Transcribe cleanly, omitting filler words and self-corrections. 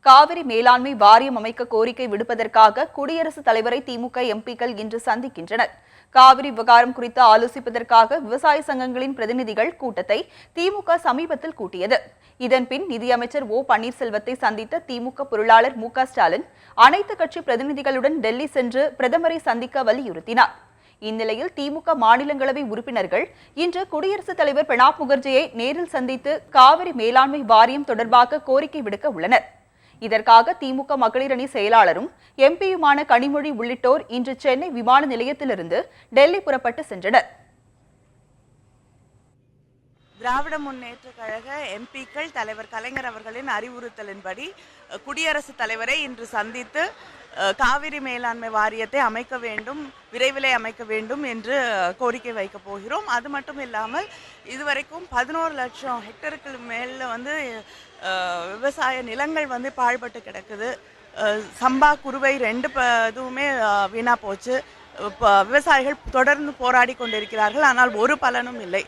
காவிரி மேலாண்மை வாரியம் அமைக்க கோரிக்கை விடுப்பதற்காக குடியரசுத் தலைவரை திமுக எம்பிக்கள் இன்று சந்திக்கின்றனர். காவிரி விவகாரம் குறித்து ஆலோசிப்பதற்காக விவசாய சங்கங்களின் பிரதிநிதிகள் கூட்டத்தை திமுக சமீபத்தில் கூட்டியது. இதன்பின் நிதியமைச்சர் ஓ பன்னீர்செல்வத்தை சந்தித்த திமுக பொருளாளர் மு.க.ஸ்டாலின் அனைத்து கட்சி பிரதிநிதிகளுடன் டெல்லி சென்று பிரதமரை சந்திக்க வலியுறுத்தினார். இந்நிலையில் திமுக மாநிலங்களவை உறுப்பினர்கள் இன்று குடியரசுத் தலைவர் பிரணாப் முகர்ஜியை நேரில் சந்தித்து காவிரி மேலாண்மை வாரியம் தொடர்பாக கோரிக்கை விடுக்க உள்ளனர். இதற்காக திமுக மகளிர் அணி செயலாளரும் எம்பியுமான கனிமொழி உள்ளிட்டோர் இன்று சென்னை விமான நிலையத்திலிருந்து டெல்லி புறப்பட்டு சென்றனர். திராவிட முன்னேற்ற கழக எம்பிக்கள் தலைவர் கலைஞர் அவர்களின் அறிவுறுத்தலின்படி குடியரசுத் தலைவரை இன்று சந்தித்து காவிரி மேலாண்மை வாரியத்தை அமைக்க வேண்டும், விரைவிலே அமைக்க வேண்டும் என்று கோரிக்கை வைக்கப் போகிறோம். அது மட்டும் இல்லாமல் இதுவரைக்கும் 11 லட்சம் ஹெக்டருக்கு மேல விவசாய நிலங்கள் பாழ்பட்டு கிடக்குது. சம்பா குறுவை இதுவுமே வீணா போச்சு. விவசாயிகள் தொடர்ந்து போராடி கொண்டிருக்கிறார்கள். ஆனால் ஒரு பலனும் இல்லை.